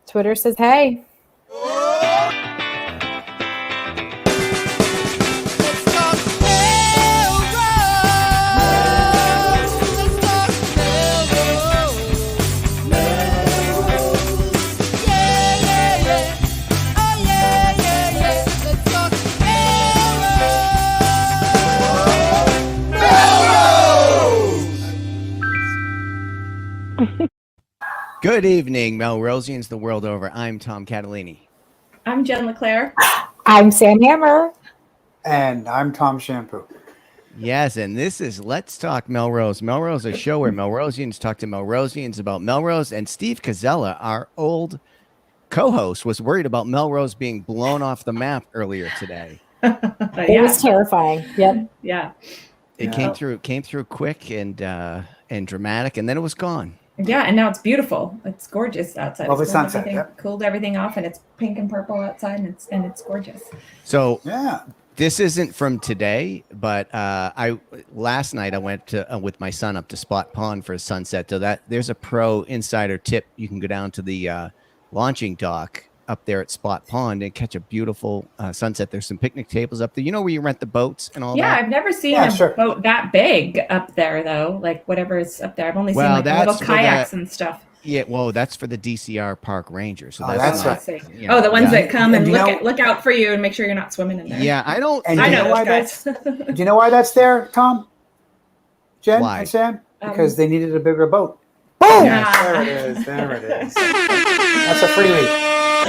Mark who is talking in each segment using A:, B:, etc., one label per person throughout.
A: Twitter says, hey.
B: Good evening, Melrosians the world over. I'm Tom Catalini.
C: I'm Jen LeClaire.
A: I'm Sam Hammer.
D: And I'm Tom Shampoo.
B: Yes, and this is Let's Talk Melrose. Melrose, a show where Melrosians talk to Melrosians about Melrose. And Steve Cazella, our old co-host, was worried about Melrose being blown off the map earlier today.
A: It was terrifying. Yep.
C: Yeah.
B: It came through quick and dramatic, and then it was gone.
C: Yeah, and now it's beautiful. It's gorgeous outside.
D: Lovely
C: It's
D: sunset.
C: Cooled everything off, and it's pink and purple outside, and it's gorgeous.
B: So
D: yeah,
B: this isn't from today, but last night I went to with my son up to Spot Pond for a sunset. So there's a pro insider tip. You can go down to the launching dock up there at Spot Pond and catch a beautiful sunset. There's some picnic tables up there. You know where you rent the boats and all that?
C: Yeah, I've never seen a boat that big up there, though. Like whatever is up there. I've only seen like little kayaks and stuff.
B: Yeah, well, that's for the DCR Park Rangers. So
D: that's
B: right.
D: You know,
C: the ones that come and look out for you and make sure you're not swimming in there.
B: Yeah, I don't.
D: And
C: I know
D: why
C: guys.
D: Do you know why that's there, Tom? Jen
B: why?
D: And Sam? Because they needed a bigger boat. Boom! Yes. There it is. That's a freebie.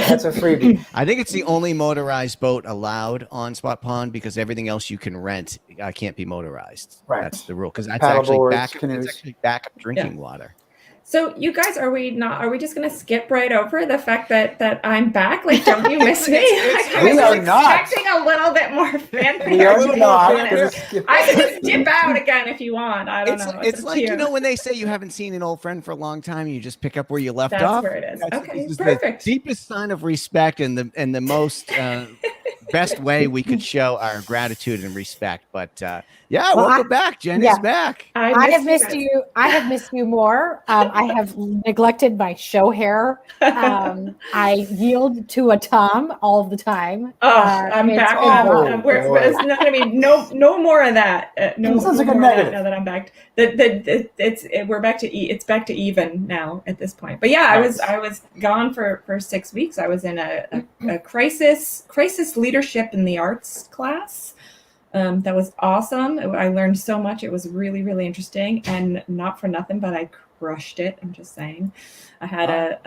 D: That's a freebie.
B: I think it's the only motorized boat allowed on Spot Pond because everything else you can rent can't be motorized.
D: Right.
B: That's the rule because that's
D: Paddleboards,
B: actually backup drinking water.
C: So you guys, are we just going to skip right over the fact that I'm back? Like, don't you miss me? I was expecting a little bit more fanfare.
D: We are not.
C: I can just dip out again if you want. I don't know.
B: It's like, you know, when they say you haven't seen an old friend for a long time, you just pick up where you left
C: That's
B: off.
C: where it is. Okay,
B: this
C: perfect.
B: The deepest sign of respect and the most best way we could show our gratitude and respect. But welcome back. Jen is back.
A: I have missed you. I have missed you more. I have neglected my show hair. I yield to a Tom all the time.
C: I'm back. It's not going to be no more of that.
D: Sounds like a negative.
C: Now that I'm back, we're back to it's back to even now at this point. But yeah, I was gone for 6 weeks. I was in a crisis leadership in the arts class. That was awesome. I learned so much. It was really, really interesting, and not for nothing, but I crushed it. I'm just saying. I had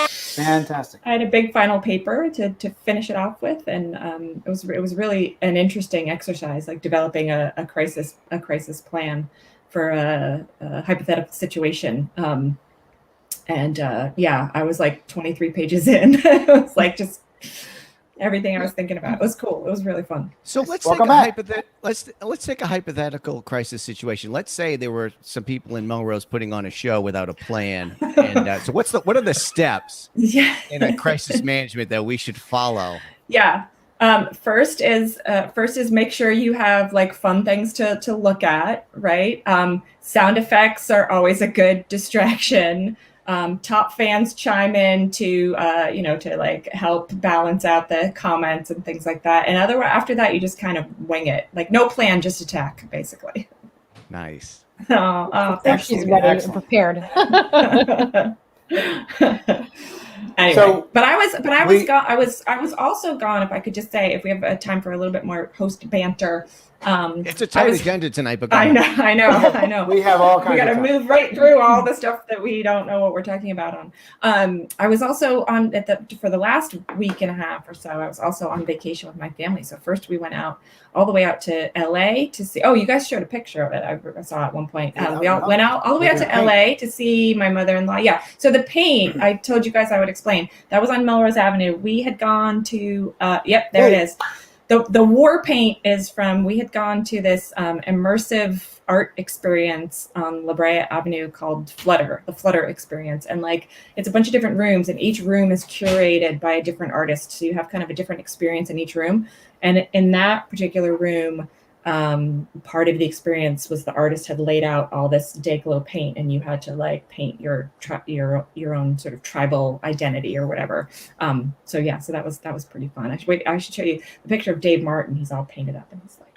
D: fantastic.
C: I had a big final paper to finish it off with, and it was really an interesting exercise, like developing a crisis plan for a hypothetical situation. I was like 23 pages in. It was like just everything I was thinking about. It was cool. It was really fun.
B: So let's take a hypothetical crisis situation. Let's say there were some people in Melrose putting on a show without a plan. And so what are the steps in a crisis management that we should follow?
C: Yeah. First is make sure you have like fun things to look at, right? Sound effects are always a good distraction. Top fans chime in to like help balance out the comments and things like that. And after that, you just kind of wing it, like no plan, just attack, basically.
B: Nice.
A: Thanks. She's ready and prepared.
C: Anyway, but I was gone. I was also gone. If I could just say, if we have time for a little bit more host banter.
B: It's a tight agenda tonight, but
C: I know.
D: We have all kinds.
C: We got to move right through all the stuff that we don't know what we're talking about on. I was also on for the last week and a half or so. I was also on vacation with my family. So first we went all the way out to LA to see. Oh, you guys showed a picture of it. I saw at one point. We all went out all the way out to LA to see my mother-in-law. Yeah. So the paint, I told you guys I would explain. That was on Melrose Avenue. We had gone to. Yep, there it is. The war paint is from, we had gone to this immersive art experience on La Brea Avenue called the Flutter experience. And like, it's a bunch of different rooms, and each room is curated by a different artist. So you have kind of a different experience in each room. And in that particular room, part of the experience was the artist had laid out all this day glow paint, and you had to like paint your own sort of tribal identity or whatever. So that was pretty fun. I should show you the picture of Dave Martin. He's all painted up and he's like,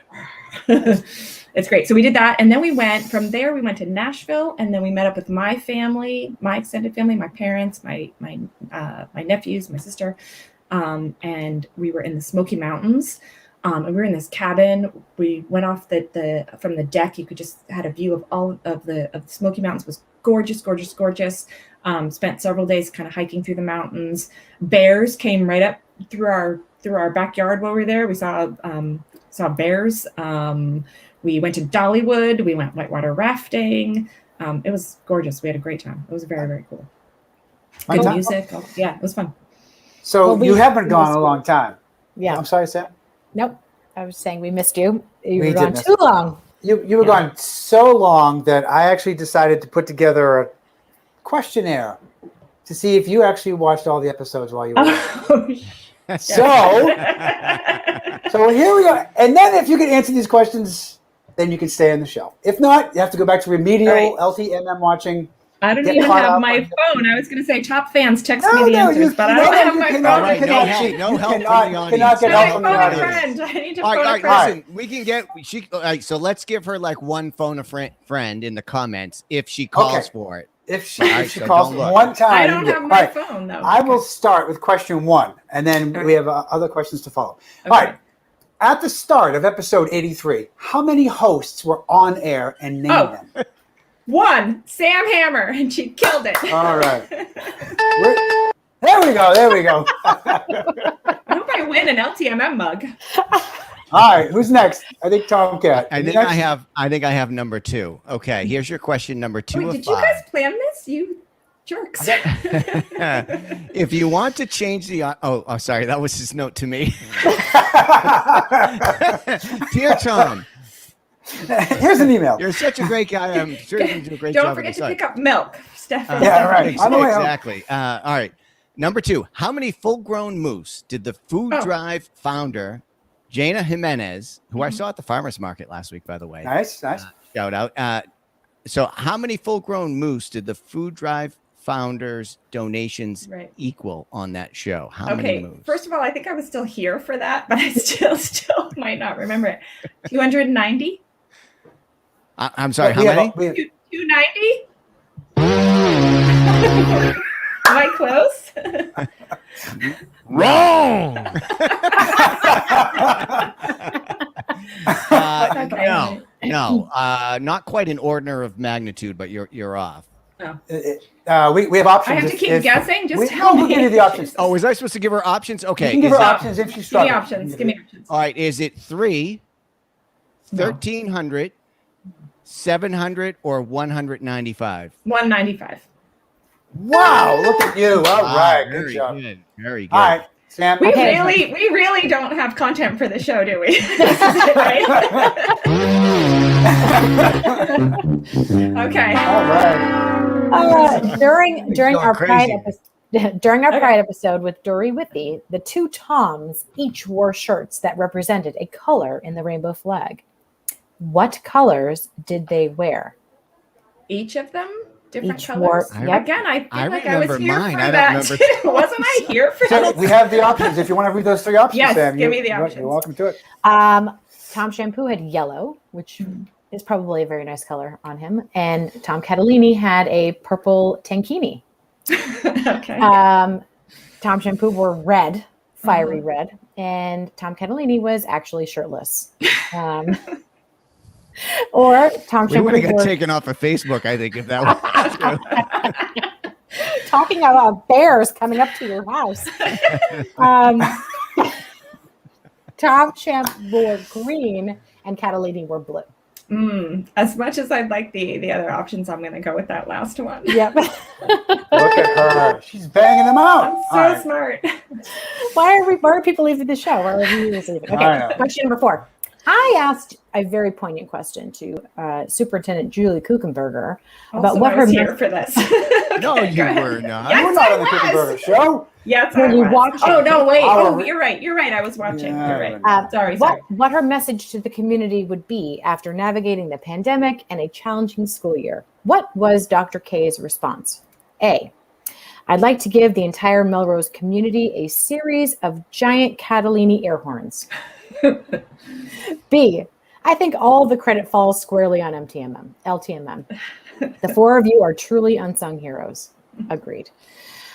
C: it's great. So we did that, and then we went to Nashville, and then we met up with my family, my extended family, my parents, my nephews, my sister, and we were in the Smoky Mountains. And we were in this cabin. We went off from the deck. You could just had a view of all of the Smoky Mountains. It was gorgeous, gorgeous, gorgeous. Spent several days kind of hiking through the mountains. Bears came right up through our backyard while we were there. We saw bears. We went to Dollywood. We went whitewater rafting. It was gorgeous. We had a great time. It was very, very cool. Good music. Yeah, it was fun.
D: So you haven't gone a long time.
A: Yeah.
D: I'm sorry, Sam.
A: Nope. I was saying we missed you. You were gone too long.
D: You were gone so long that I actually decided to put together a questionnaire to see if you actually watched all the episodes while you were there. So here we are. And then if you can answer these questions, then you can stay on the show. If not, you have to go back to remedial LTMM watching.
C: I don't even have my phone. I was going to say top fans text me the answers, but I don't have my phone.
B: No help from the audience.
D: Cannot get help from the audience.
C: Friend. I need to
B: all
C: phone
B: right,
C: a friend.
B: listen, we can get so let's give her like one phone a friend in the comments if she calls for it.
D: If she calls one time.
C: I don't have my phone though.
D: I will start with question 1, and then we have other questions to follow.
C: Okay.
D: All right. At the start of episode 83, how many hosts were on air and name them?
C: 1, Sam Hammer, and she killed it.
D: All right. There we go.
C: I hope I win an LTMM mug.
D: All right, who's next? I think Tomcat.
B: I think I have number 2. Okay, here's your question number 2 of 5.
C: Did you guys plan this? You jerks.
B: If you want to change the sorry, that was his note to me. Dear Tom,
D: here's an email.
B: You're such a great guy. I'm sure you can do a great
C: Don't
B: job.
C: forget to pick up milk, Stephanie.
D: Yeah, right.
B: Exactly. All right. Number 2. How many full-grown moose did the Food Drive founder, Jana Jimenez, who I saw at the farmer's market last week, by the way.
D: Nice.
B: Shout out. So how many full-grown moose did the Food Drive founders' donations equal on that show? How many moose?
C: First of all, I think I was still here for that, but I still might not remember it. 290?
B: I'm sorry, how many?
C: 290? Am I close?
B: Wrong. No, not quite in order of magnitude, but you're off.
C: Oh.
D: We have options.
C: I have to keep guessing. Just tell
D: we'll
C: me.
D: give you the options.
B: Oh, was I supposed to give her options? Okay,
D: you can give her options if she's struggling.
C: Give me options.
B: All right, is it 3, 1,300, 700, or 195?
C: 195.
D: Wow, look at you. All right, good job.
B: Very good.
D: All right, Sam.
C: We really don't have content for the show, do we? Okay.
D: All right.
A: During our Pride episode with Dory Withy, the 2 Toms each wore shirts that represented a color in the rainbow flag. What colors did they wear?
C: Each of them? Different
A: Each
C: colors?
A: Again,
C: I feel like I
B: remember
C: was here
B: mine.
C: for
B: I don't
C: that
B: remember.
C: too. Wasn't I here for
D: So
C: that?
D: we have the options. If you want to read those 3 options,
C: Yes,
D: Sam,
C: give me the options.
D: You're welcome to it.
A: Tom Shampoo had yellow, which is probably a very nice color on him. And Tom Catalini had a purple tankini.
C: Okay.
A: Tom Shampoo wore red, fiery red. And Tom Catalini was actually shirtless. Or Tom Shampoo
B: would have got taken off of Facebook, I think, if that was true.
A: Talking about bears coming up to your house. Tom Champ wore green and Catalini wore blue.
C: As much as I'd like the other options, I'm going to go with that last one.
A: Yep.
D: Look at her. She's banging them out.
C: I'm so smart.
A: Why are people leaving the show? Why are we leaving? Okay, question number 4. I asked a very poignant question to Superintendent Julie Kuchenberger about
C: Also,
A: what
C: I
A: her
C: was here for this.
B: No,
C: Okay,
B: you
C: go ahead.
B: were not.
C: Yes,
D: You were not
C: I
D: on the
C: was.
D: Kuchenberger show.
C: Yes,
A: Were
C: I
A: you
C: was.
A: watching?
C: Oh no, wait.
D: Our-
C: Oh, you're right. You're right. I was watching.
D: Yeah,
C: You're right. Sorry.
A: What her message to the community would be after navigating the pandemic and a challenging school year. What was Dr. K's response? A, I'd like to give the entire Melrose community a series of giant Catalini air horns. B, I think all the credit falls squarely on LTMM. The four of you are truly unsung heroes. Agreed.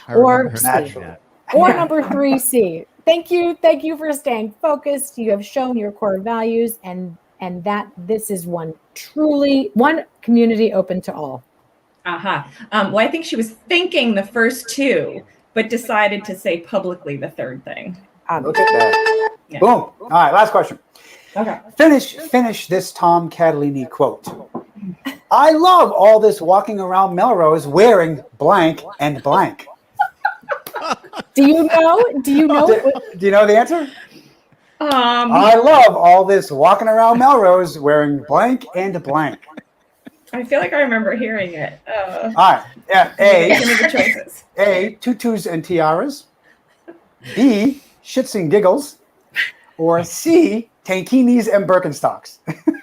B: I remember
A: Or
B: her
A: C.
B: saying that.
A: Or number 3C. Thank you for staying focused. You have shown your core values and that this is one community open to all.
C: Well, I think she was thinking the first two, but decided to say publicly the third thing.
D: Look at that.
C: Yeah.
D: Boom. All right, last question.
C: Okay.
D: Finish this Tom Catalini quote. I love all this walking around Melrose wearing blank and blank.
A: Do you know?
D: Do you know the answer? I love all this walking around Melrose wearing blank and blank.
C: I feel like I remember hearing it.
D: All right. Yeah.
C: Give me the choices.
D: A, tutus and tiaras. B, shits and giggles. Or C, tankinis and Birkenstocks.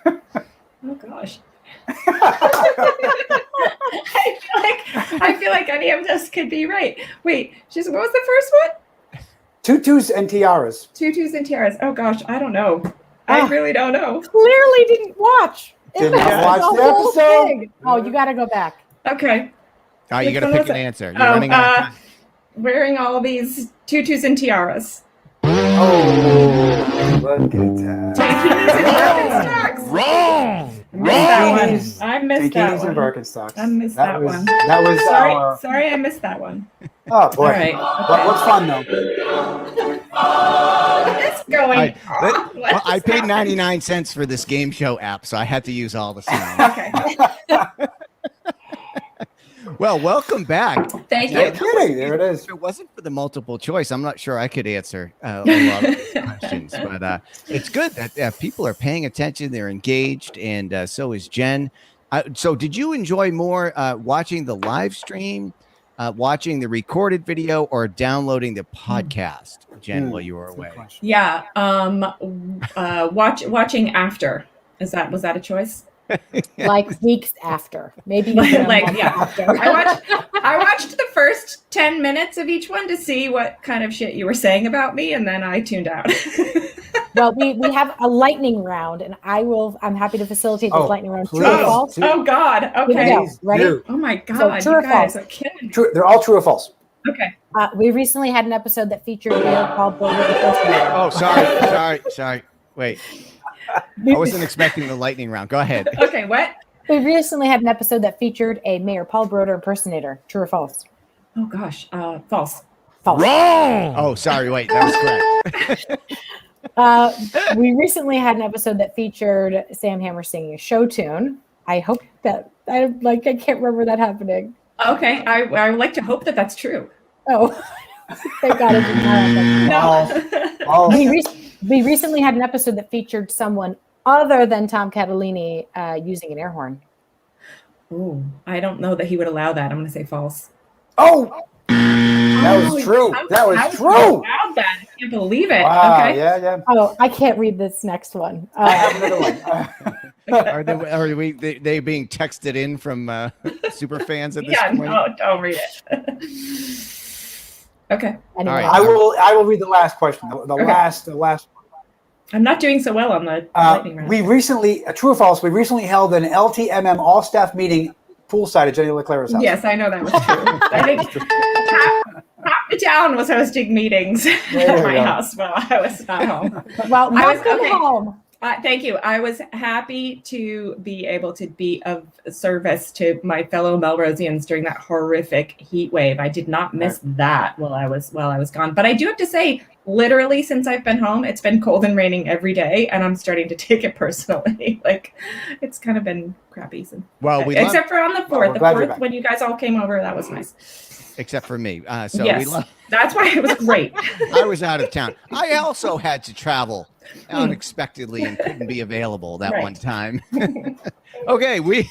C: Oh gosh. I feel like any of this could be right. Wait, what was the first one?
D: Tutus and tiaras.
C: Tutus and tiaras. Oh gosh, I don't know. I really don't know.
A: Clearly didn't watch.
D: Didn't watch the
A: whole
D: episode.
A: thing. Oh, you got to go back.
C: Okay.
B: All right, you got to
C: Which one
B: pick
C: was
B: an
C: it?
B: answer. You're running out of time.
C: Wearing all these tutus and tiaras.
D: Oh, look at that.
C: Tankinis and Birkenstocks.
B: Wrong.
C: I missed that
D: Tankinis
C: one.
D: and Birkenstocks.
C: I missed that one.
D: That was
C: Sorry, I missed that one.
D: Oh boy.
C: All right.
D: What's fun though?
C: What's going on?
B: Well, I paid 99 cents for this game show app, so I had to use all the sound.
C: Okay.
B: Well, welcome back.
C: Thank
D: No
C: you.
D: kidding. There it is.
B: If it wasn't for the multiple choice, I'm not sure I could answer a lot of these questions. But it's good that people are paying attention. They're engaged, and so is Jen. So did you enjoy more watching the live stream, watching the recorded video, or downloading the podcast, Jen, while you were away?
C: Yeah. Watching after. Was that a choice?
A: Like weeks after, maybe
C: After. I watched the first 10 minutes of each one to see what kind of shit you were saying about me, and then I tuned out.
A: Well, we have a lightning round, and I'm happy to facilitate this lightning round.
D: Please.
A: True or false?
C: Oh God.
A: Here we
C: Okay.
A: go. Ready?
D: Do.
C: Oh my God.
A: So, true or
C: you guys
A: false?
C: are killing me.
D: True. They're all true or false.
C: Okay.
A: We recently had an episode that featured Mayor Paul Boulder.
B: Oh, sorry. Wait. I wasn't expecting the lightning round. Go ahead.
C: Okay. What?
A: We recently had an episode that featured a Mayor Paul Broder impersonator. True or false?
C: Oh gosh. False.
A: False.
B: Wrong. Oh, sorry. Wait, that was correct.
A: We recently had an episode that featured Sam Hammer singing a show tune. I hope that I can't remember that happening.
C: Okay. I would like to hope that that's true.
A: Oh, thank God it didn't happen.
C: No.
D: Oh,
A: We recently had an episode that featured someone other than Tom Catalini using an air horn.
C: Ooh, I don't know that he would allow that. I'm going to say false.
D: that was true. That was true.
C: Allowed that. I can't believe it.
D: Wow.
C: Okay.
D: Yeah.
A: Oh, I can't read this next one.
D: I have another one.
B: Are they being texted in from super fans at this
C: Yeah.
B: point?
C: No, don't read it. Okay.
A: Anyway,
B: All right.
D: I will read the last question. The last.
C: I'm not doing so well on the lightning round.
D: We recently, true or false? We recently held an LTMM all-staff meeting poolside at Jenny LeClair's house.
C: Yes, I know that was true. I think half the town was hosting meetings at my house while I was not home.
A: well, welcome
C: okay.
A: home.
C: Thank you. I was happy to be able to be of service to my fellow Melrosians during that horrific heat wave. I did not miss that while I was gone. But I do have to say, literally, since I've been home, it's been cold and raining every day, and I'm starting to take it personally. It's kind of been crappy.
B: Well,
C: Except for on the 4th.
D: Well,
C: The 4th, when you guys all came over, that was nice.
B: except for me. So
C: yes,
B: we love.
C: that's why it was great.
B: I was out of town. I also had to travel unexpectedly and couldn't be available that one time. Okay, we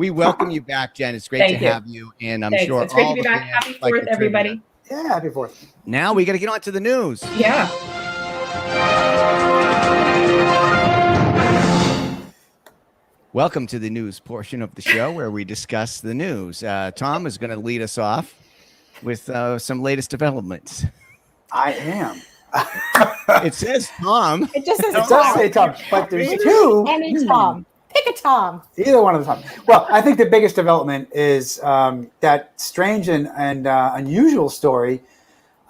B: welcome you back, Jen. It's great to have you, and I'm sure
C: it's great
B: all
C: to be
B: the
C: back.
B: fans
C: Happy
B: like
C: 4th,
B: the
C: everybody.
B: trivia.
D: Yeah, happy 4th.
B: Now we got to get on to the news.
C: Yeah.
B: Welcome to the news portion of the show where we discuss the news. Tom is going to lead us off with some latest developments.
D: I am.
B: It says Tom.
A: It just says
D: It does say Tom, but there's two.
A: Any Tom. Pick a Tom.
D: Either one of the Tom. Well, I think the biggest development is that strange and unusual story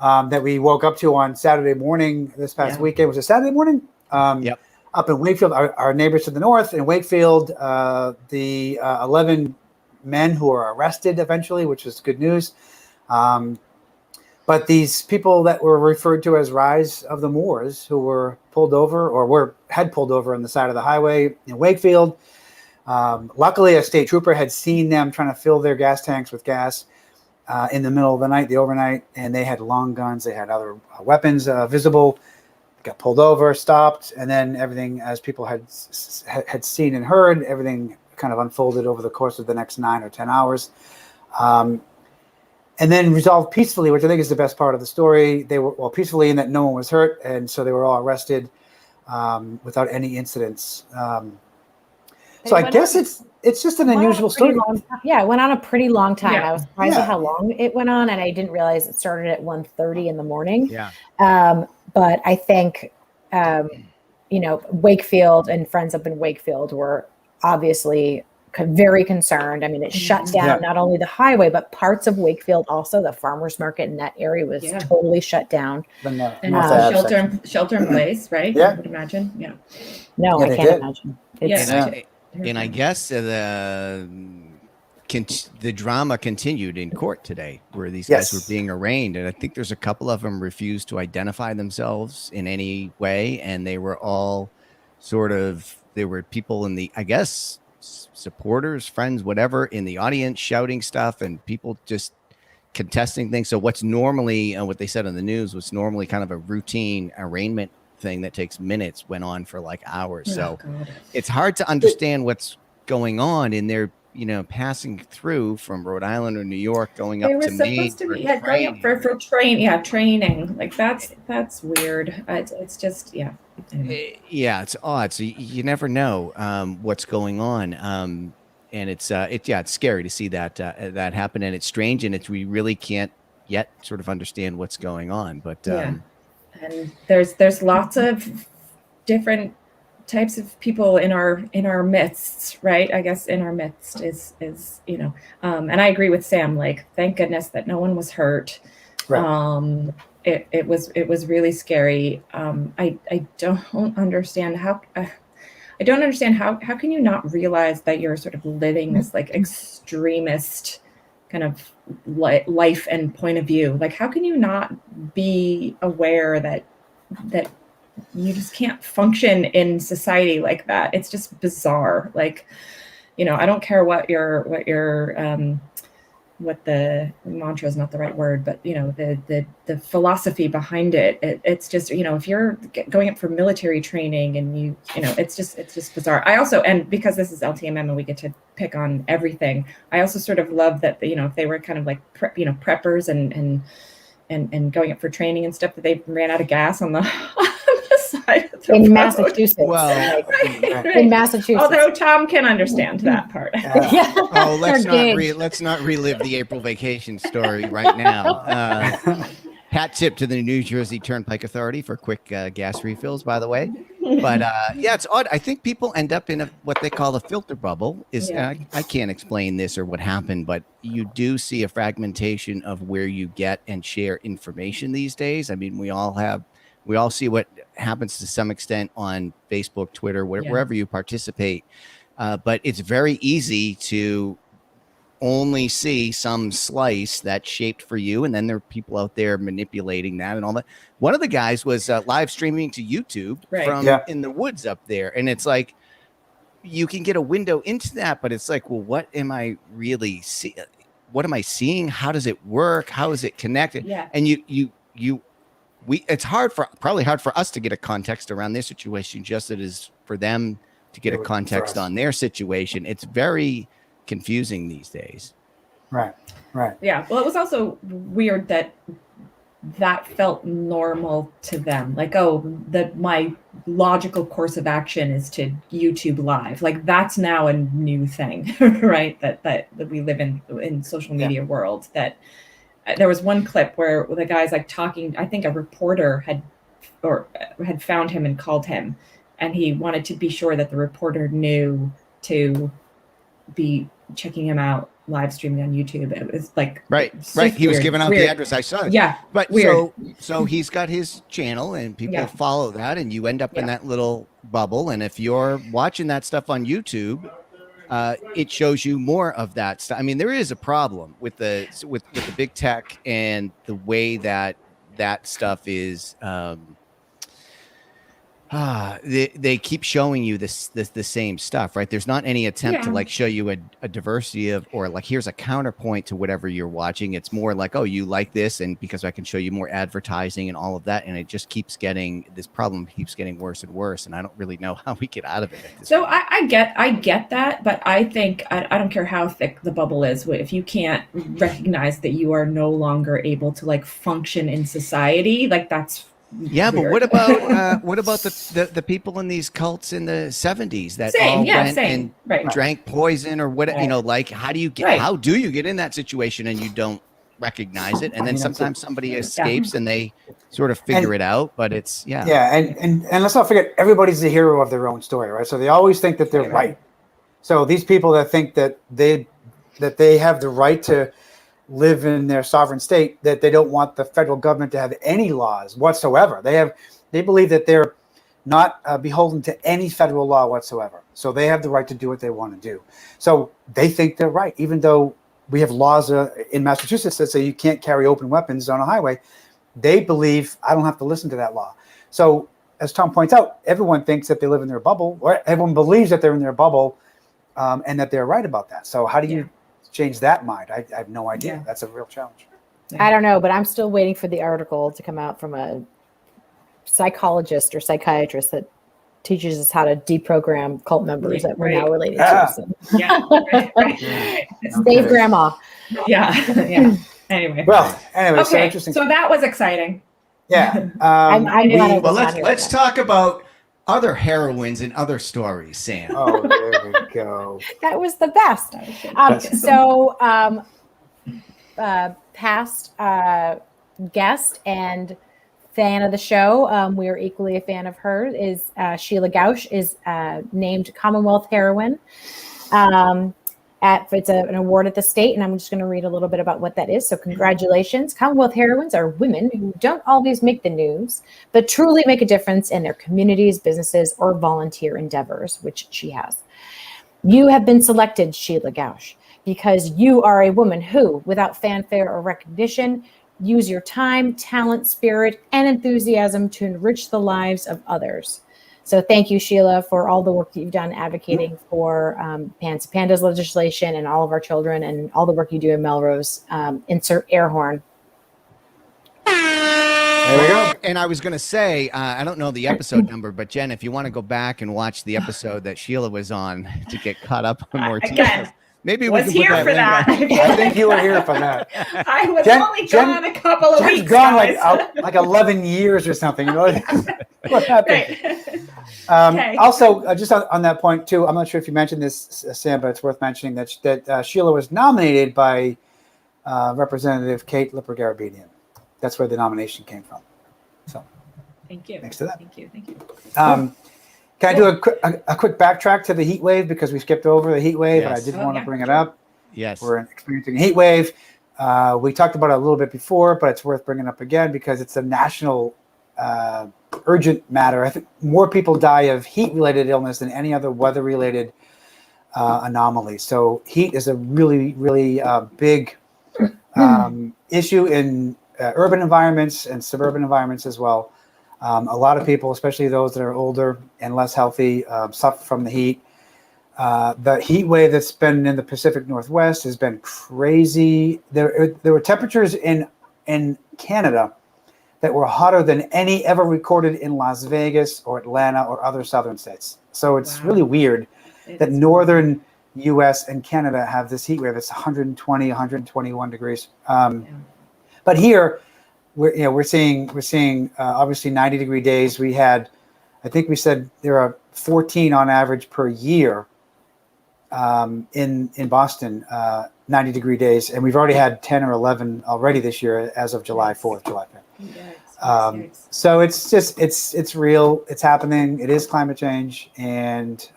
D: that we woke up to on Saturday morning this past weekend. Was it Saturday morning?
B: Yep.
D: Up in Wakefield, our neighbors to the north in Wakefield, the 11 men who were arrested eventually, which was good news. But these people that were referred to as Rise of the Moors, who were pulled over or had pulled over on the side of the highway in Wakefield. Luckily, a state trooper had seen them trying to fill their gas tanks with gas in the middle of the night, the overnight, and they had long guns. They had other weapons visible. Got pulled over, stopped, and then everything, as people had seen and heard, everything kind of unfolded over the course of the next 9 or 10 hours. And then resolved peacefully, which I think is the best part of the story. They were peacefully in that no one was hurt, and so they were all arrested without any incidents. So I guess it's just an unusual story.
A: It went on a pretty long time.
C: Yeah.
A: I was surprised at how long it went on, and I didn't realize it started at 1:30 in the morning.
B: Yeah.
A: But I think, Wakefield and friends up in Wakefield were obviously very concerned. I mean, it shut down not only the highway, but parts of Wakefield also. The farmers market in that area was totally shut down.
C: And shelter in place, right?
D: Yeah.
C: I would imagine. Yeah.
A: No, I can't imagine.
B: And I guess the drama continued in court today, where these guys were being arraigned, and I think there's a couple of them refused to identify themselves in any way, and they were all there were people in the, I guess, supporters, friends, whatever, in the audience shouting stuff, and people just contesting things. So what's normally, what they said on the news, was normally kind of a routine arraignment thing that takes minutes, went on for like hours. It's hard to understand what's going on in their, passing through from Rhode Island or New York, going up to Maine.
C: Going up for training. Like that's weird. It's just Anyway.
B: It's odd. So you never know what's going on. And it's scary to see that happen, and it's strange, and we really can't yet sort of understand what's going on. But
C: and there's lots of different types of people in our midst, right? I guess in our midst is and I agree with Sam. Like, thank goodness that no one was hurt. Right. It was really scary. I don't understand how. I don't understand how can you not realize that you're sort of living this like extremist kind of life and point of view? Like, how can you not be aware that you just can't function in society like that? It's just bizarre. Like, I don't care what the mantra is not the right word, but the philosophy behind it. It's just, if you're going up for military training and it's just bizarre. I also, and because this is LTMM and we get to pick on everything, I also sort of love that if they were kind of like preppers and going up for training and stuff, that they ran out of gas on the side of the road.
A: Massachusetts.
B: Well,
A: in Massachusetts.
C: Although Tom can understand that part.
B: Oh, let's not relive the April vacation story right now. Hat tip to the New Jersey Turnpike Authority for quick gas refills, by the way. But it's odd. I think people end up in what they call a filter bubble. I can't explain this or what happened, but you do see a fragmentation of where you get and share information these days. I mean, we all see what happens to some extent on Facebook, Twitter, wherever you participate. But it's very easy to only see some slice that's shaped for you. And then there are people out there manipulating that and all that. One of the guys was live streaming to YouTube from in the woods up there. And it's like, you can get a window into that, but it's like, well, what am I really seeing? what am I seeing? How does it work? How is it connected?
C: Yeah.
B: And it's probably hard for us to get a context around their situation, just as it is for them to get a context on their situation. It's very confusing these days.
D: Right.
C: Yeah. Well, it was also weird that felt normal to them. Like, my logical course of action is to YouTube Live. Like, that's now a new thing, right? That we live in social media world. That there was one clip where the guy's like talking. I think a reporter had found him and called him, and he wanted to be sure that the reporter knew to be checking him out live streaming on YouTube. It was like
B: right. He was giving out the address. I saw it.
C: Yeah,
B: but
C: weird.
B: So he's got his channel, and people follow that, and you end up in that little bubble. And if you're watching that stuff on YouTube, it shows you more of that stuff. I mean, there is a problem with the big tech and the way that stuff is. They keep showing you the same stuff, right? There's not any attempt to like show you a diversity of, or like, here's a counterpoint to whatever you're watching. It's more like, oh, you like this, and because I can show you more advertising and all of that, and it just keeps getting, this problem keeps getting worse and worse, and I don't really know how we get out of it.
C: So I get that, but I think I don't care how thick the bubble is. If you can't recognize that you are no longer able to like function in society, like that's weird.
B: But what about the people in these cults in the 70s that went and drank poison or what? You know, like how do you get in that situation and you don't recognize it, and then sometimes somebody escapes and they sort of figure it out, but it's
D: and let's not forget, everybody's the hero of their own story, right? So they always think that they're right. So these people that think that they have the right to live in their sovereign state, that they don't want the federal government to have any laws whatsoever. They believe that they're not beholden to any federal law whatsoever. So they have the right to do what they want to do. So they think they're right, even though we have laws in Massachusetts that say you can't carry open weapons on a highway. They believe I don't have to listen to that law. So as Tom points out, everyone thinks that they live in their bubble, or everyone believes that they're in their bubble, and that they're right about that. So how do you change that mind? I have no idea. That's a real challenge.
A: I don't know, but I'm still waiting for the article to come out from a psychologist or psychiatrist that teaches us how to deprogram cult members that we're now related to. So. Save grandma.
C: Yeah. Anyway.
D: Okay. So interesting.
C: So that was exciting.
D: Yeah.
B: Let's talk about other heroines and other stories, Sam.
D: Oh, there we go.
A: That was the best. Past guest and fan of the show, we are equally a fan of her, is Sheila Gausch, is named Commonwealth Heroine. It's an award at the state, and I'm just going to read a little bit about what that is. So congratulations. Commonwealth Heroines are women who don't always make the news, but truly make a difference in their communities, businesses, or volunteer endeavors, which she has. You have been selected, Sheila Gausch, because you are a woman who, without fanfare or recognition, use your time, talent, spirit, and enthusiasm to enrich the lives of others. So thank you, Sheila, for all the work that you've done advocating for Pants Pandas legislation and all of our children, and all the work you do in Melrose. Insert air horn.
D: There we go.
B: And I was going to say, I don't know the episode number, but Jen, if you want to go back and watch the episode that Sheila was on to get caught up on more details. Maybe we can
C: here
B: put that
C: for
B: link
C: that.
D: I think you were here for that.
C: I was only gone a couple of weeks.
D: Jen's gone like 11 years or something. You know? What happened?
C: Okay.
D: Also, just on that point too, I'm not sure if you mentioned this, Sam, but it's worth mentioning that Sheila was nominated by Representative Kate Lipper-Garabedian. That's where the nomination came from. So,
C: thank you.
D: Thanks to that.
C: Thank you.
D: Can I do a quick backtrack to the heat wave, because we skipped over the heat wave, and I did want to bring it up.
B: Yes.
D: We're experiencing a heat wave. We talked about it a little bit before, but it's worth bringing up again because it's a national urgent matter. I think more people die of heat-related illness than any other weather-related anomaly. So heat is a really, really big issue in urban environments and suburban environments as well. A lot of people, especially those that are older and less healthy, suffer from the heat. The heat wave that's been in the Pacific Northwest has been crazy. There were temperatures in Canada that were hotter than any ever recorded in Las Vegas or Atlanta or other southern states. So it's really weird that northern U.S. and Canada have this heat wave. It's 120, 121 degrees. But here, we're seeing obviously 90-degree days. We had, I think we said there are 14 on average per year in Boston, 90-degree days, and we've already had 10 or 11 already this year as of July 4th, July 5th. So it's real. It's happening. It is climate change, and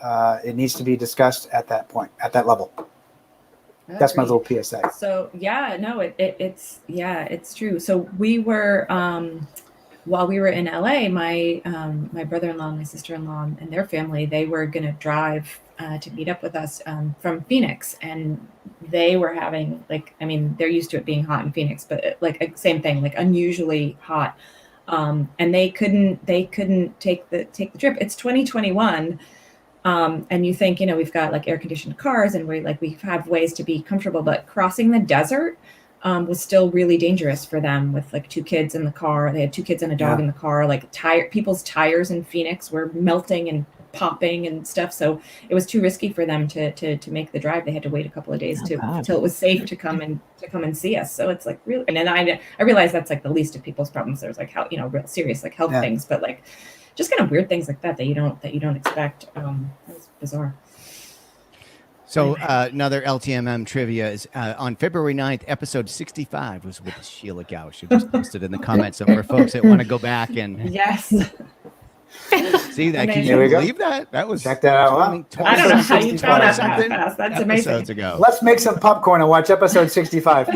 D: it needs to be discussed at that point, at that level. That's my little PSA.
C: So it's true. So we were while we were in LA, my brother-in-law, my sister-in-law, and their family, they were going to drive to meet up with us from Phoenix, and they were having they're used to it being hot in Phoenix, but same thing, like unusually hot. And they couldn't take the trip. It's 2021. And you think, we've got like air conditioned cars and we have ways to be comfortable, but crossing the desert was still really dangerous for them with like 2 kids in the car. They had 2 kids and a dog in the car. Like people's tires in Phoenix were melting and popping and stuff. So it was too risky for them to make the drive. They had to wait a couple of days until it was safe to come and see us. So it's like really, and then I realized that's like the least of people's problems. There's like how, real serious like health things, but like just kind of weird things like that you don't expect. It was bizarre.
B: So another LTMM trivia is on February 9th, episode 65 was with Sheila Gauss. She just posted in the comments. So for folks that want to go back and see that, can you believe that? That was
D: check that out.
C: I don't know how you found that fast. That's amazing.
B: Ago.
D: Let's make some popcorn and watch episode 65.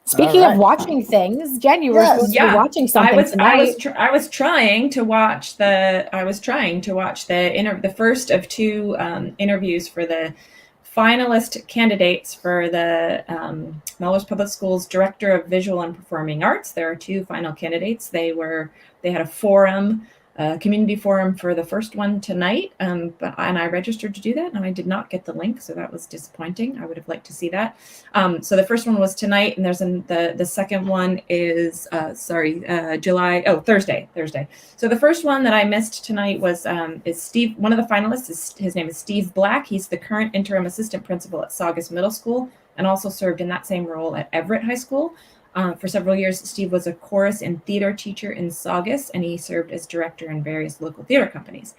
A: Speaking of watching things, Jen, you were supposed to be watching something tonight.
C: I was trying to watch the first of 2 interviews for the finalist candidates for the Melrose Public Schools Director of Visual and Performing Arts. There are 2 final candidates. They had a forum, community forum for the first one tonight, and I registered to do that, and I did not get the link, so that was disappointing. I would have liked to see that. So the first one was tonight, and there's the second one is Thursday. So the first one that I missed tonight was is Steve. One of the finalists his name is Steve Black. He's the current interim assistant principal at Saugus Middle School, and also served in that same role at Everett High School. For several years, Steve was a chorus and theater teacher in Saugus, and he served as director in various local theater companies.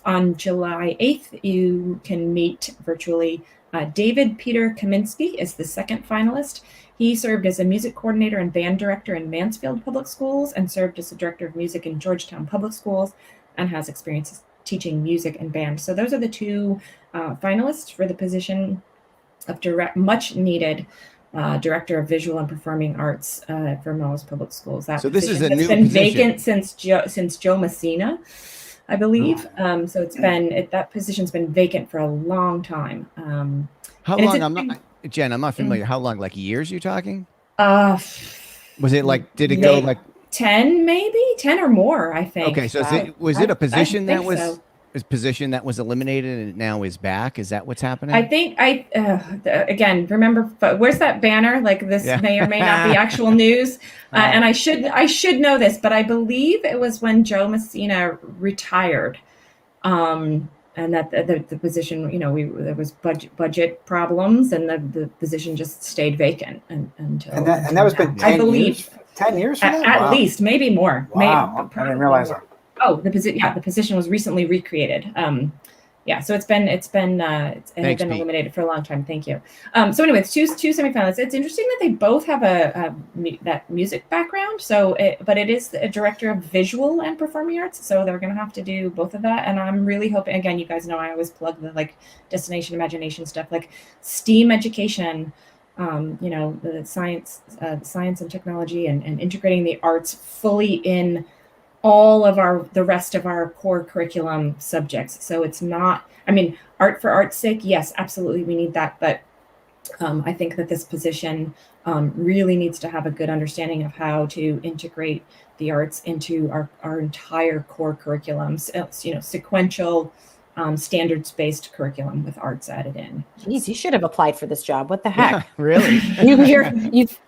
C: On July 8th, you can meet virtually David Peter Kaminsky is the second finalist. He served as a music coordinator and band director in Mansfield Public Schools and served as the director of music in Georgetown Public Schools and has experience teaching music and band. So those are the 2 finalists for the position of much needed Director of Visual and Performing Arts for Melrose Public Schools.
B: So this is a new
C: been
B: position.
C: Vacant since Joe Messina, I believe. So it's been that position's been vacant for a long time.
B: How long? Jen, I'm not familiar. How long? Like years? You're talking? Was it like? Did it go like
C: 10, maybe 10 or more? I think.
B: Okay, so was it a position that was? A position that was eliminated and now is back? Is that what's happening?
C: I think again, remember, where's that banner? Like this may or may not be actual news. And I should know this, but I believe it was when Joe Messina retired. And that the position, there was budget problems, and the position just stayed vacant until.
D: And that was been 10 years. 10 years.
C: At least, maybe more.
D: Wow, I didn't realize that.
C: Oh, the position was recently recreated. So it had been eliminated for a long time. Thank you. So anyway, it's two semifinalists. It's interesting that they both have that music background. But it is a director of visual and performing arts. So they're going to have to do both of that. And I'm really hoping, again, you guys know, I always plug the like destination imagination stuff, like STEAM education, the science and technology and integrating the arts fully in all of the rest of our core curriculum subjects. So it's not, art for art's sake, yes, absolutely, we need that. But I think that this position really needs to have a good understanding of how to integrate the arts into our entire core curriculum. So, sequential, standards-based curriculum with arts added in.
A: Geez, you should have applied for this job. What the heck?
B: Yeah, really?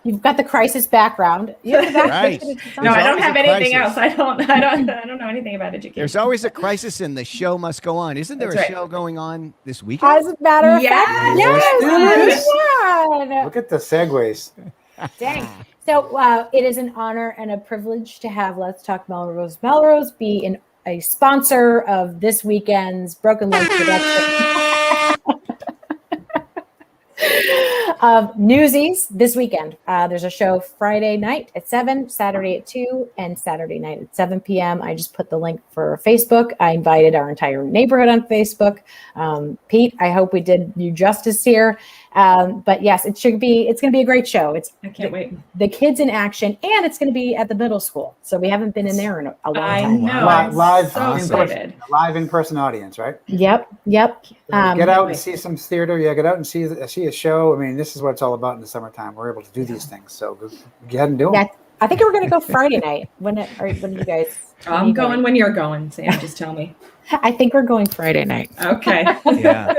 A: You've got the crisis background.
B: Right.
C: No, I don't
B: always
C: have
B: a
C: anything
B: crisis.
C: else. I don't know anything about education.
B: There's always a crisis and the show must go on. Isn't there
C: That's
B: a
C: right.
B: show going on this weekend?
A: As a matter of
C: Yes.
A: fact,
D: Yes,
A: yes.
D: Look at the segues.
A: Dang. So it is an honor and a privilege to have Let's Talk Melrose be a sponsor of this weekend's Broken Link production of Newsies this weekend. There's a show Friday night at 7, Saturday at 2, and Saturday night at 7 p.m. I just put the link for Facebook. I invited our entire neighborhood on Facebook. Pete, I hope we did you justice here. But yes, it's going to be a great show.
C: I can't wait.
A: The kids in action, and it's going to be at the middle school. So we haven't been in there in a long time.
C: I know. I'm
D: Live
C: so
D: in
C: excited.
D: person, live in person audience, right?
A: Yep.
D: Get out and see some theater. Yeah, get out and see a show. I mean, this is what it's all about in the summertime. We're able to do these things. So go ahead and do them.
A: Yeah, I think we're going to go Friday night. When you guys?
C: I'm going when you're going, Sam. Just tell me.
A: I think we're going Friday night.
C: Okay.
B: Yeah.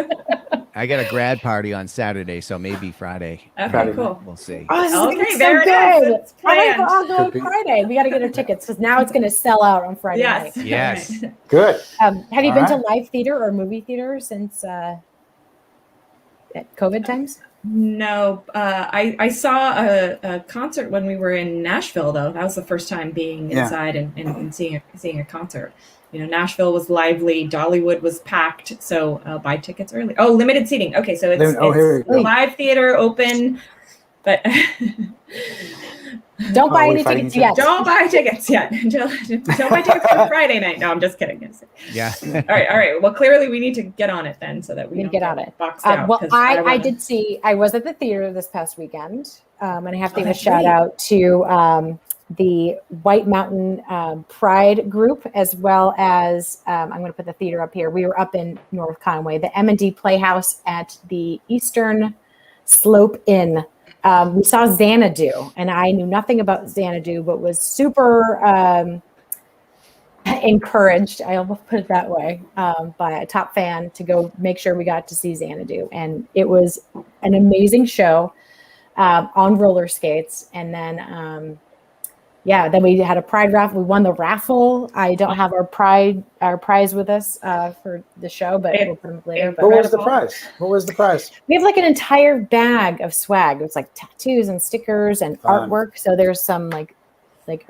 B: I got a grad party on Saturday, so maybe Friday.
C: Okay, cool.
B: We'll see.
A: Oh, this is
C: Okay,
A: gonna be so
C: there it
A: good.
C: is. It's planned.
A: I'll go on Friday. We got to get our tickets because now it's going to sell out on Friday
C: Yes.
A: night.
B: Yes.
C: All right.
D: Good.
A: Have you
D: All
A: been to
D: right.
A: live theater or movie theater since at COVID times?
C: No, I saw a concert when we were in Nashville, though. That was the first time being
D: Yeah.
C: inside and seeing a concert. You know, Nashville was lively. Dollywood was packed. So buy tickets early. Oh, limited seating. Okay, so it's
D: Here we go.
C: live theater open, but
A: Don't buy
D: Are we
A: any
D: fighting
A: tickets
D: each
A: yet.
D: other?
C: don't buy tickets yet. Don't buy tickets for Friday night. No, I'm just kidding.
B: Yeah.
C: All right. Well, clearly we need to get on it then, so that we
A: We
C: don't
A: get on it.
C: boxed out.
A: Well,
C: 'cause
A: I
C: wanna-
A: was at the theater this past weekend, and I have to give a
C: that's
A: shout
C: right.
A: out to the White Mountain Pride group, as well as I'm going to put the theater up here. We were up in North Conway, the M&D Playhouse at the Eastern Slope Inn. We saw Xanadu, and I knew nothing about Xanadu, but was super encouraged, I'll put it that way, by a top fan to go make sure we got to see Xanadu. And it was an amazing show on roller skates. And then, then we had a pride raffle. We won the raffle. I don't have our prize with us for the show, but we'll put them up later. But
D: What was the prize? What was the prize?
A: we have like an entire bag of swag. It's like tattoos and stickers and
D: Fun.
A: artwork. So there's some like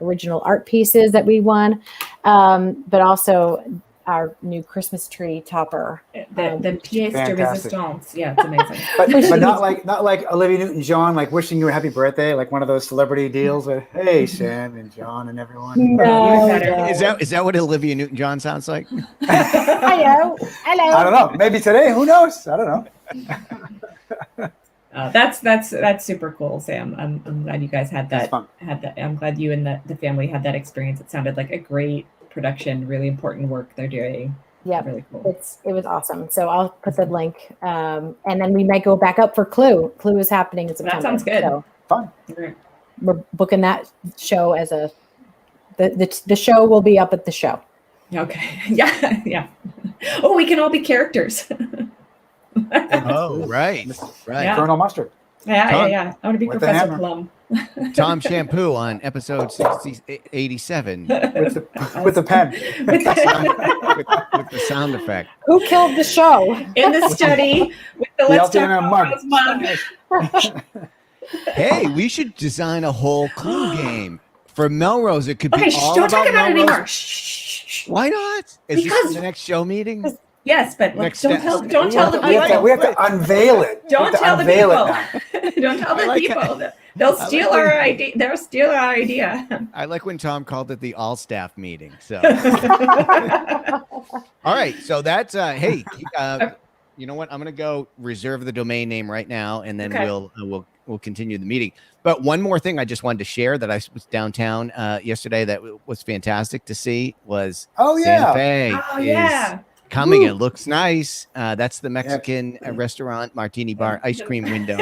A: original art pieces that we won, but also our new Christmas tree topper.
C: the pièce de
D: Fantastic.
C: résistance. Yeah, it's amazing.
D: But not like Olivia Newton-John, like wishing you a happy birthday, like one of those celebrity deals with, hey, Sam and John and everyone.
A: No,
C: better.
A: no.
B: Is that what Olivia Newton-John sounds like?
A: Hello.
D: I don't know. Maybe today. Who knows? I don't know.
C: That's super cool, Sam. I'm glad you guys had
D: It's fun.
C: that. I'm glad you and the family had that experience. It sounded like a great production, really important work they're doing.
A: Yep.
C: Really cool.
A: It was awesome. So I'll put the link, and then we might go back up for Clue. Clue is happening in September.
C: sounds good.
A: So
D: Fun.
C: Great.
A: we're booking that show as the show will be up at the show.
C: Okay. Yeah. Oh, we can all be characters.
B: Oh, right.
C: Yeah.
D: Colonel Mustard.
C: Yeah. I want to be
D: With the
C: Professor
D: hammer.
C: Plum.
B: Tom Shampoo on episode 87
D: With the pen.
B: with the sound effect.
A: Who killed the show?
C: In the study with the
D: The
C: Let's Talk
D: Altoona mug.
C: Melrose mug.
B: Hey, we should design a whole Clue game for Melrose. It could be
C: Okay,
B: all
C: don't talk about it
B: Melrose.
C: anymore. Shh.
B: Why not? Is this
C: Because-
B: the next show meeting?
C: Yes, but
B: Next
C: don't
B: step.
C: tell the people.
D: We have to unveil it. We
C: Don't
D: have to
C: tell the
D: unveil it
C: people.
D: now.
C: Don't tell
B: I
C: the
B: like
C: people. They'll
B: I
C: steal
B: like
C: our
B: when-
C: idea. They'll steal our idea.
B: I like when Tom called it the all-staff meeting. So, all right. So that's hey, you know what? I'm gonna go reserve the domain name right now, and then
C: Okay.
B: we'll continue the meeting. But one more thing I just wanted to share that I was downtown yesterday that was fantastic to see was
D: Oh,
B: Santa
D: yeah.
B: Fe
C: Oh
B: is
C: yeah.
B: coming.
A: Woo.
B: It looks nice. That's the Mexican restaurant, martini bar, ice cream window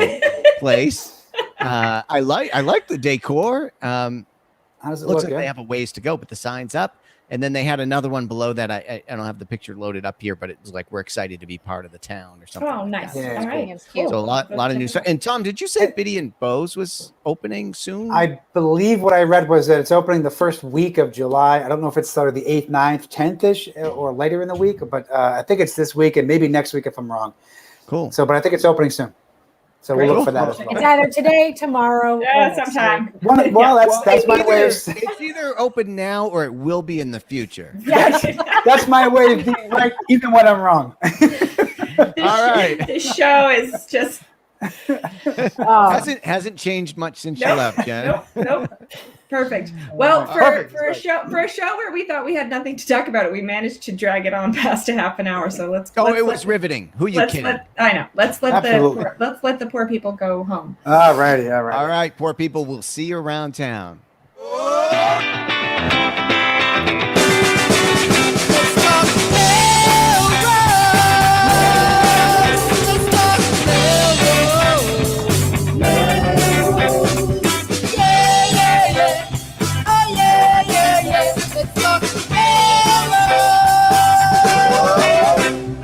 B: place. I like the decor.
D: How does it
B: Looks
D: look?
B: like they
D: Yeah?
B: have a ways to go, but the sign's up. And then they had another one below that. I don't have the picture loaded up here, but it was like, we're excited to be part of the town or something.
C: Oh,
B: like
C: nice.
B: that.
D: Yeah,
C: All right.
A: it's cute.
B: So a lot of new stuff. And Tom, did you say Biddy and Bose was opening soon?
D: I believe what I read was that it's opening the first week of July. I don't know if it's started the 8th, 9th, 10th-ish or later in the week, but I think it's this week and maybe next week if I'm wrong.
B: Cool.
D: So, but I think it's opening soon. So we'll look for that as
A: It's
D: well.
A: either today, tomorrow, or next
C: sometime.
A: week.
D: Well, that's my way of
B: It's either open now or it will be in the future.
D: that's my way of being right, even when I'm wrong.
B: All right.
C: This show is just
B: Hasn't changed much since you left, Jen.
C: nope. Perfect. Well,
D: Perfect.
C: for a show where we thought we had nothing to talk about, we managed to drag it on past a half an hour. So let's.
B: It was riveting. Who are you kidding?
C: I know. Let's let
D: Absolutely.
C: the poor people go home.
D: All righty. All right.
B: All right, poor people. We'll see you around town.